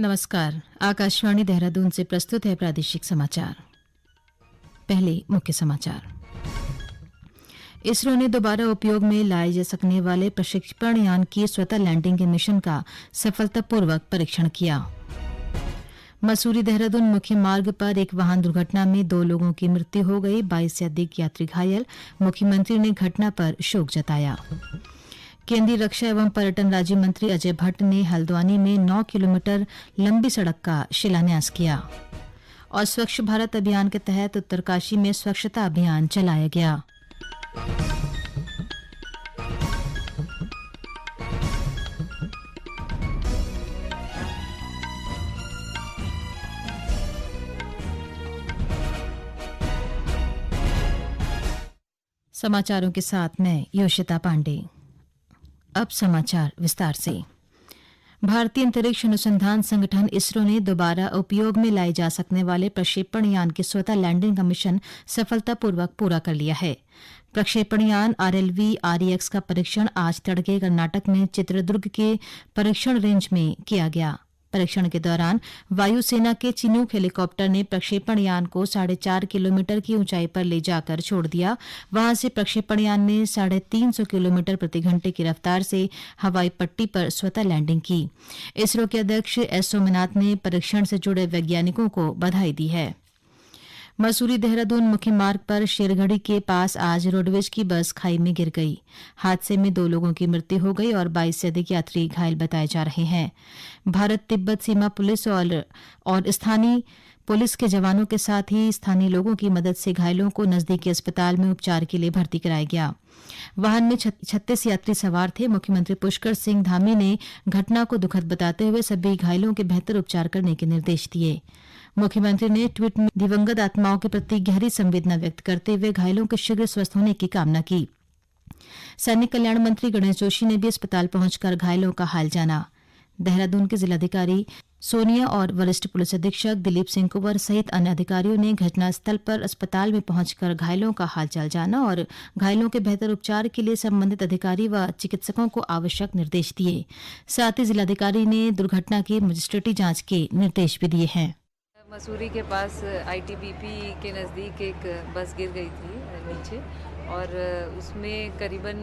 नमस्कार। आकाशवाणी देहरादून से प्रस्तुत है प्रादेशिक समाचार। पहले मुख्य समाचार। इसरो ने दोबारा उपयोग में लाए जा सकने वाले प्रक्षेपण यान की स्वतः लैंडिंग के मिशन का सफलतापूर्वक परीक्षण किया। मसूरी देहरादून मुख्य मार्ग पर एक वाहन दुर्घटना में 2 लोगों की मृत्यु हो गई, 22 से अधिक यात्री घायल। मुख्यमंत्री ने घटना पर शोक जताया। केंद्रीय रक्षा एवं पर्यटन राज्य मंत्री अजय भट्ट ने हल्द्वानी में 9 किलोमीटर लंबी सड़क का शिलान्यास किया। और स्वच्छ भारत अभियान के तहत उत्तरकाशी में स्वच्छता अभियान चलाया गया। समाचारों के साथ मैं योशिता पांडे। अब समाचार विस्तार से। भारतीय अंतरिक्ष अनुसंधान संगठन इसरो ने दोबारा उपयोग में लाए जा सकने वाले प्रक्षेपण यान की स्वतः लैंडिंग का मिशन सफलतापूर्वक पूरा कर लिया है। प्रक्षेपण यान RLV-REX का परीक्षण आज तड़के कर्नाटक में चित्रदुर्ग के परीक्षण रेंज में किया गया। परीक्षण के दौरान वायुसेना के चिनूक हेलीकॉप्टर ने प्रक्षेपण यान को 4.5 किलोमीटर की ऊंचाई पर ले जाकर छोड़ दिया। वहां से प्रक्षेपण यान ने 350 किलोमीटर प्रति घंटे की रफ्तार से हवाई पट्टी पर स्वतः लैंडिंग की। इसरो के अध्यक्ष एस सोमनाथ ने परीक्षण से जुड़े वैज्ञानिकों को बधाई दी है। मसूरी देहरादून मुख्य मार्ग पर शेरगढ़ी के पास आज रोडवेज की बस खाई में गिर गई। हादसे में 2 लोगों की मृत्यु हो गई और 22 से अधिक यात्री घायल बताए जा रहे हैं। भारत तिब्बत सीमा पुलिस और स्थानीय पुलिस के जवानों के साथ ही स्थानीय लोगों की मदद से घायलों को नजदीकी अस्पताल में उपचार के लिए भर्ती कराया गया। वाहन में 36 यात्री सवार थे। मुख्यमंत्री पुष्कर सिंह धामी ने घटना को दुखद बताते हुए सभी घायलों के बेहतर उपचार करने के निर्देश दिए। मुख्यमंत्री ने ट्वीट में दिवंगत आत्माओं के प्रति गहरी संवेदना व्यक्त करते हुए घायलों के शीघ्र स्वस्थ होने की कामना की। सैनिक कल्याण मंत्री गणेश जोशी ने भी अस्पताल पहुंचकर घायलों का हाल जाना। देहरादून के जिलाधिकारी सोनिया और वरिष्ठ पुलिस अधीक्षक दिलीप सिंह कुंवर सहित अन्य अधिकारियों ने घटनास्थल पर अस्पताल में पहुंचकर घायलों का हालचाल जाना और घायलों के बेहतर उपचार के लिए संबंधित अधिकारी व चिकित्सकों को आवश्यक निर्देश दिए। साथ ही जिलाधिकारी ने दुर्घटना की मजिस्ट्रेटी जांच के निर्देश भी दिए हैं। मसूरी के पास ITBP के नज़दीक एक बस गिर गई थी नीचे और उसमें करीबन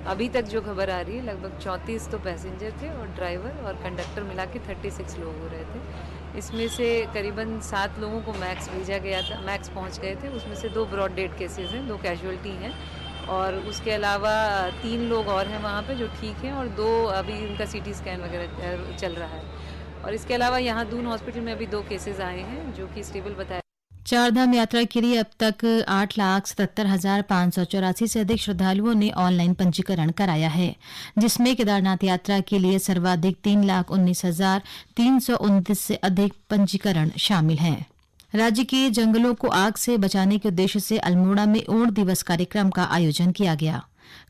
अभी तक जो खबर आ रही है लगभग 34 तो पैसेंजर थे और ड्राइवर और कंडक्टर मिला के 36 लोग हो रहे थे। इसमें से करीबन 7 लोगों को मैक्स भेजा गया था, मैक्स पहुंच गए थे। उसमें से 2 ब्रॉड डेड केसेस हैं, 2 कैजुअल्टी हैं और उसके अलावा 3 लोग और हैं वहाँ पे जो ठीक हैं और 2 अभी उनका CT स्कैन वगैरह चल रहा है। और इसके अलावा यहाँ दून हॉस्पिटल में अभी 2 केसेस आए हैं जो कि स्टेबल बताया। चारधाम यात्रा के लिए अब तक 8,77,584 से अधिक श्रद्धालुओं ने ऑनलाइन पंजीकरण कराया है, जिसमें केदारनाथ यात्रा के लिए सर्वाधिक 3,19,329 से अधिक पंजीकरण शामिल हैं। राज्य के जंगलों को आग से बचाने के उद्देश्य से अल्मोड़ा में ऊंट दिवस कार्यक्रम का आयोजन किया गया।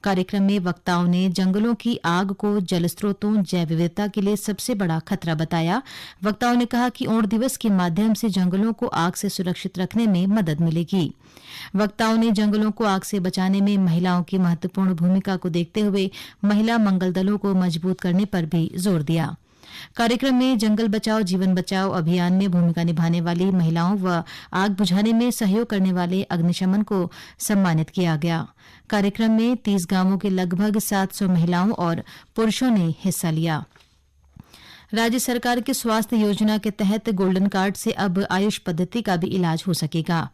कार्यक्रम में वक्ताओं ने जंगलों की आग को जल स्रोतों, जैव विविधता के लिए सबसे बड़ा खतरा बताया। वक्ताओं ने कहा कि ऊंट दिवस के माध्यम से जंगलों को आग से सुरक्षित रखने में मदद मिलेगी। वक्ताओं ने जंगलों को आग से बचाने में महिलाओं की महत्वपूर्ण भूमिका को देखते हुए महिला मंगल दलों को मजबूत करने पर भी जोर दिया। कार्यक्रम में जंगल बचाओ जीवन बचाओ अभियान में भूमिका निभाने वाली महिलाओं व आग बुझाने में सहयोग करने वाले अग्निशमन को सम्मानित किया गया। कार्यक्रम में 30 गांवों के लगभग 700 महिलाओं और पुरुषों ने हिस्सा लिया। राज्य सरकार की स्वास्थ्य योजना के तहत गोल्डन कार्ड से अब आयुष पद्धति का भी इलाज हो सकेगा।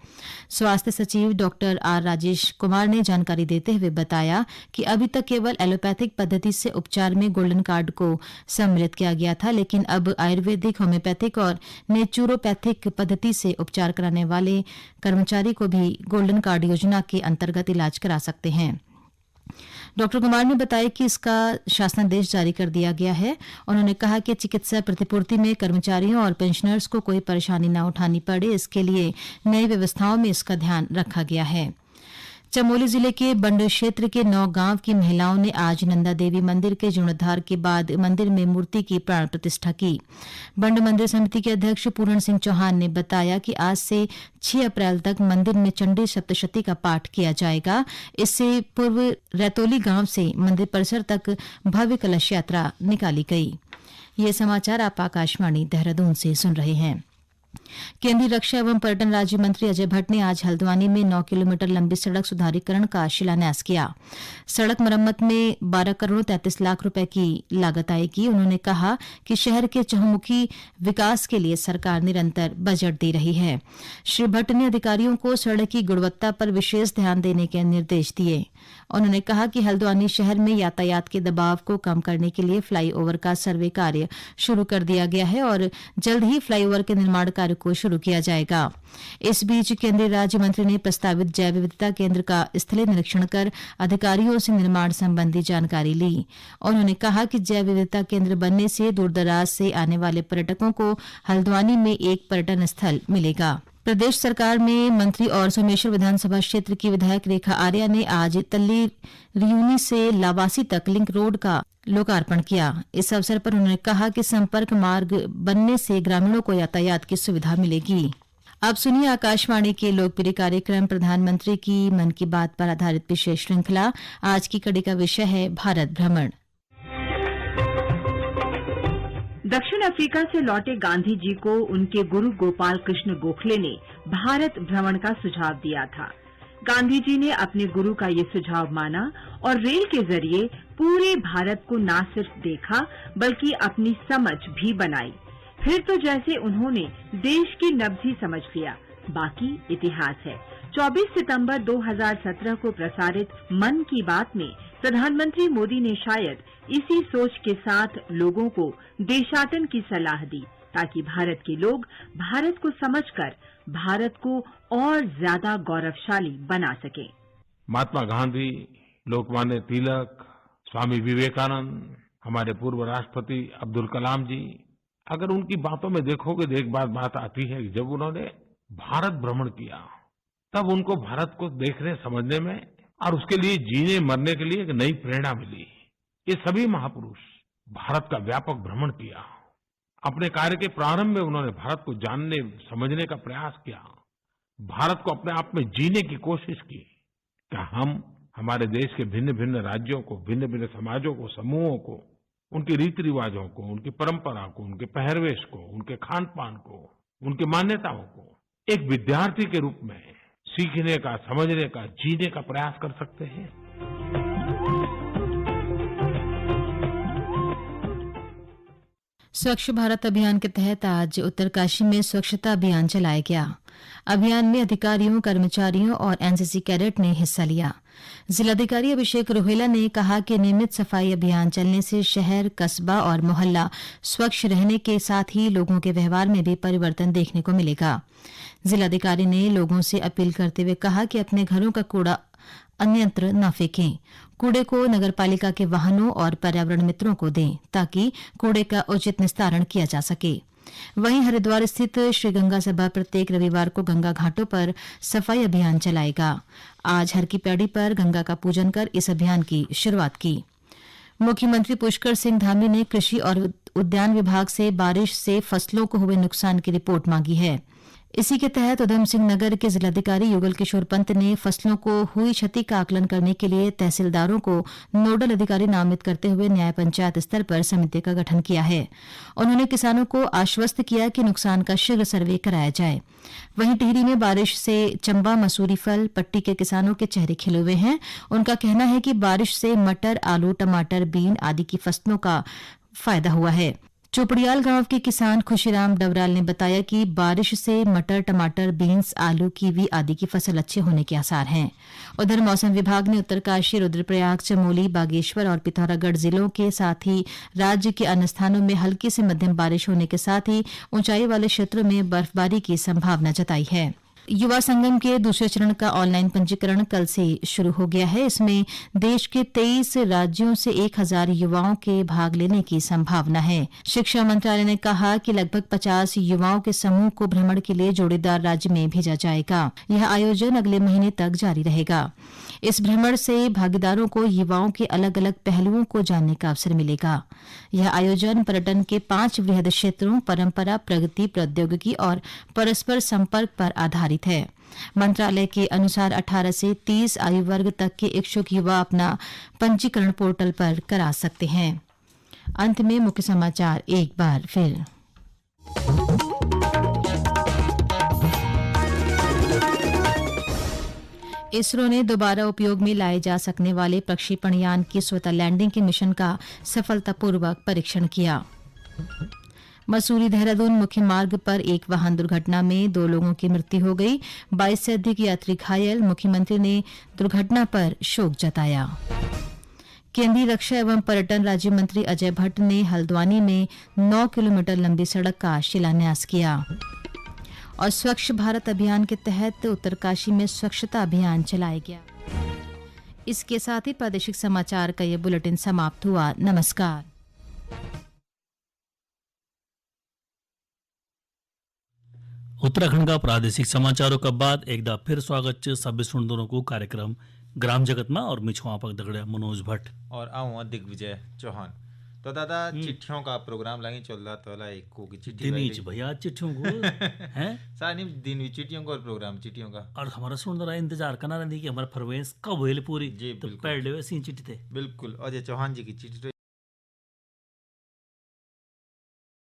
स्वास्थ्य सचिव डॉक्टर आर राजेश कुमार ने जानकारी देते हुए बताया कि अभी तक केवल एलोपैथिक पद्धति से उपचार में गोल्डन कार्ड को सम्मिलित किया गया था, लेकिन अब आयुर्वेदिक, होम्योपैथिक और नेचुरोपैथिक पद्धति से उपचार कराने वाले कर्मचारी को भी गोल्डन कार्ड योजना के अंतर्गत इलाज करा सकते हैं। डॉक्टर कुमार ने बताया कि इसका शासनादेश जारी कर दिया गया है। उन्होंने कहा कि चिकित्सा प्रतिपूर्ति में कर्मचारियों और पेंशनर्स को कोई परेशानी न उठानी पड़े, इसके लिए नई व्यवस्थाओं में इसका ध्यान रखा गया है। चमोली जिले के बंड क्षेत्र के 9 गांव की महिलाओं ने आज नंदा देवी मंदिर के जीर्णोद्धार के बाद मंदिर में मूर्ति की प्राण प्रतिष्ठा की। बंड मंदिर समिति के अध्यक्ष पूरण सिंह चौहान ने बताया कि आज से 6 अप्रैल तक मंदिर में चंडी सप्तशती का पाठ किया जाएगा। इससे पूर्व रैतोली गांव से मंदिर परिसर तक भव्य कलश यात्रा निकाली गई। ये समाचार आप आकाशवाणी देहरादून से सुन रहे हैं। केंद्रीय रक्षा एवं पर्यटन राज्य मंत्री अजय भट्ट ने आज हल्द्वानी में 9 किलोमीटर लंबी सड़क सुधारीकरण का शिलान्यास किया। सड़क मरम्मत में 12 करोड़ 33 लाख रुपए की लागत आएगी। उन्होंने कहा कि शहर के चहुमुखी विकास के लिए सरकार निरंतर बजट दे रही है। श्री भट्ट ने अधिकारियों को सड़क की गुणवत्ता पर विशेष ध्यान देने के निर्देश दिए। उन्होंने कहा कि हल्द्वानी शहर में यातायात के दबाव को कम करने के लिए फ्लाईओवर का सर्वे कार्य शुरू कर दिया गया है और जल्द ही फ्लाईओवर के निर्माण कार्य को शुरू किया जाएगा। इस बीच केंद्रीय राज्य मंत्री ने प्रस्तावित जैव विविधता केंद्र का स्थलीय निरीक्षण कर अधिकारियों से निर्माण संबंधी जानकारी ली। उन्होंने कहा कि जैव विविधता केंद्र बनने से दूरदराज से आने वाले पर्यटकों को हल्द्वानी में एक पर्यटन स्थल मिलेगा। प्रदेश सरकार में मंत्री और सोमेश्वर विधानसभा क्षेत्र की विधायक रेखा आर्या ने आज तल्ली रियूनी से लावासी तक लिंक रोड का लोकार्पण किया। इस अवसर पर उन्होंने कहा कि संपर्क मार्ग बनने से ग्रामीणों को यातायात की सुविधा मिलेगी। अब सुनिए आकाशवाणी के लोकप्रिय कार्यक्रम प्रधानमंत्री की मन की बात पर आधारित विशेष श्रृंखला। आज की कड़ी का विषय है भारत भ्रमण। दक्षिण अफ्रीका से लौटे गांधी जी को उनके गुरु गोपाल कृष्ण गोखले ने भारत भ्रमण का सुझाव दिया था। गांधी जी ने अपने गुरु का ये सुझाव माना और रेल के जरिए पूरे भारत को न सिर्फ देखा बल्कि अपनी समझ भी बनाई। फिर तो जैसे उन्होंने देश की नब्ज ही समझ लिया, बाकी इतिहास है। 24 सितंबर 2017 को प्रसारित मन की बात में प्रधानमंत्री मोदी ने शायद इसी सोच के साथ लोगों को देशाटन की सलाह दी ताकि भारत के लोग भारत को समझकर भारत को और ज्यादा गौरवशाली बना सकें। महात्मा गांधी, लोकमान्य तिलक, स्वामी विवेकानंद, हमारे पूर्व राष्ट्रपति अब्दुल कलाम जी, अगर उनकी बातों में देखोगे तो एक बात आती है कि जब उन्होंने भारत भ्रमण किया तब उनको भारत को देखने समझने में और उसके लिए जीने मरने के लिए एक नई प्रेरणा मिली। ये सभी महापुरुष भारत का व्यापक भ्रमण किया। अपने कार्य के प्रारंभ में उन्होंने भारत को जानने समझने का प्रयास किया, भारत को अपने आप में जीने की कोशिश की। क्या हम हमारे देश के भिन्न भिन्न राज्यों को, भिन्न भिन्न समाजों को, समूहों को, उनके रीति रिवाजों को, उनकी परंपरा को, उनके पहरवेश को, उनके खान पान को, उनकी मान्यताओं को एक विद्यार्थी के रूप में सीखने का, समझने का, जीने का प्रयास कर सकते हैं? स्वच्छ भारत अभियान के तहत आज उत्तरकाशी में स्वच्छता अभियान चलाया गया। अभियान में अधिकारियों, कर्मचारियों और एनसीसी कैडेट ने हिस्सा लिया। जिलाधिकारी अभिषेक रोहेला ने कहा कि नियमित सफाई अभियान चलने से शहर, कस्बा और मोहल्ला स्वच्छ रहने के साथ ही लोगों के व्यवहार में भी परिवर्तन देखने को मिलेगा। जिलाधिकारी ने लोगों से अपील करते हुए कहा कि अपने घरों का कूड़ा अन्यत्र न फेंकें। कूड़े को नगरपालिका के वाहनों और पर्यावरण मित्रों को दें ताकि कूड़े का उचित निस्तारण किया जा सके। वहीं हरिद्वार स्थित श्री गंगा सभा प्रत्येक रविवार को गंगा घाटों पर सफाई अभियान चलाएगा। आज हर की पैड़ी पर गंगा का पूजन कर इस अभियान की शुरुआत की। मुख्यमंत्री पुष्कर सिंह धामी ने कृषि और उद्यान विभाग से बारिश से फसलों को हुए नुकसान की रिपोर्ट मांगी है। इसी के तहत उधम सिंह नगर के जिलाधिकारी युगल किशोर पंत ने फसलों को हुई क्षति का आकलन करने के लिए तहसीलदारों को नोडल अधिकारी नामित करते हुए न्याय पंचायत स्तर पर समिति का गठन किया है। उन्होंने किसानों को आश्वस्त किया कि नुकसान का शीघ्र सर्वे कराया जाए। वहीं टिहरी में बारिश से चंबा, मसूरी फल पट्टी के किसानों के चेहरे खिले हुए हैं। उनका कहना है कि बारिश से मटर, आलू, टमाटर, बीन आदि की फसलों का फायदा हुआ है। चोपड़ियाल गांव के किसान खुशीराम डबराल ने बताया कि बारिश से मटर, टमाटर, बीन्स, आलू, कीवी आदि की फसल अच्छे होने के आसार हैं। उधर मौसम विभाग ने उत्तरकाशी, रुद्रप्रयाग, चमोली, बागेश्वर और पिथौरागढ़ जिलों के साथ ही राज्य के अन्य स्थानों में हल्की से मध्यम बारिश होने के साथ ही ऊंचाई वाले क्षेत्रों में बर्फबारी की संभावना जताई है। युवा संगम के दूसरे चरण का ऑनलाइन पंजीकरण कल से शुरू हो गया है। इसमें देश के 23 राज्यों से 1000 युवाओं के भाग लेने की संभावना है। शिक्षा मंत्रालय ने कहा कि लगभग 50 युवाओं के समूह को भ्रमण के लिए जोड़ीदार राज्य में भेजा जाएगा। यह आयोजन अगले महीने तक जारी रहेगा। इस भ्रमण से भागीदारों को युवाओं के अलग अलग पहलुओं को जानने का अवसर मिलेगा। यह आयोजन पर्यटन के 5 वृहद क्षेत्रों परंपरा, प्रगति, प्रौद्योगिकी और परस्पर संपर्क पर आधारित है। मंत्रालय के अनुसार 18 से 30 आयु वर्ग तक के इच्छुक युवा अपना पंजीकरण पोर्टल पर करा सकते हैं। अंत में मुख्य समाचार एक बार फिर। इसरो ने दोबारा उपयोग में लाए जा सकने वाले प्रक्षेपण यान की स्वतः लैंडिंग के मिशन का सफलतापूर्वक परीक्षण किया। मसूरी देहरादून मुख्य मार्ग पर एक वाहन दुर्घटना में 2 लोगों की मृत्यु हो गई, 22 से अधिक यात्री घायल। मुख्यमंत्री ने दुर्घटना पर शोक जताया। केंद्रीय रक्षा एवं पर्यटन राज्य मंत्री अजय भट्ट ने हल्द्वानी में 9 किलोमीटर लंबी सड़क का शिलान्यास किया। और स्वच्छ भारत अभियान के तहत उत्तरकाशी में स्वच्छता अभियान चलाया गया। इसके साथ ही प्रादेशिक समाचार का ये बुलेटिन समाप्त हुआ। नमस्कार। उत्तराखंड का प्रादेशिक समाचारों का बाद एकदा फिर स्वागत च सभी सुनदोनों को कार्यक्रम ग्राम जगत में और मिछुआ आपक दगड़े मनोज भट्ट और आऊँ दिग्विजय चौहान। तो दादा चिट्ठियों का प्रोग्राम लगी चल रहा तो ला एक को की चिट्ठी दिनीच भैया चिट्ठियों को हैं सानी दिन भी चिट्ठियों का और प्रोग्राम चिट्ठियों का और हमारा सुन रहा इंतजार करना रही कि हमारा फरमाइश कब होएल पूरी जी तो बिल्कुल पढ़ ले वैसी चिट्ठी थे बिल्कुल। अजय चौहान जी की चिट्ठी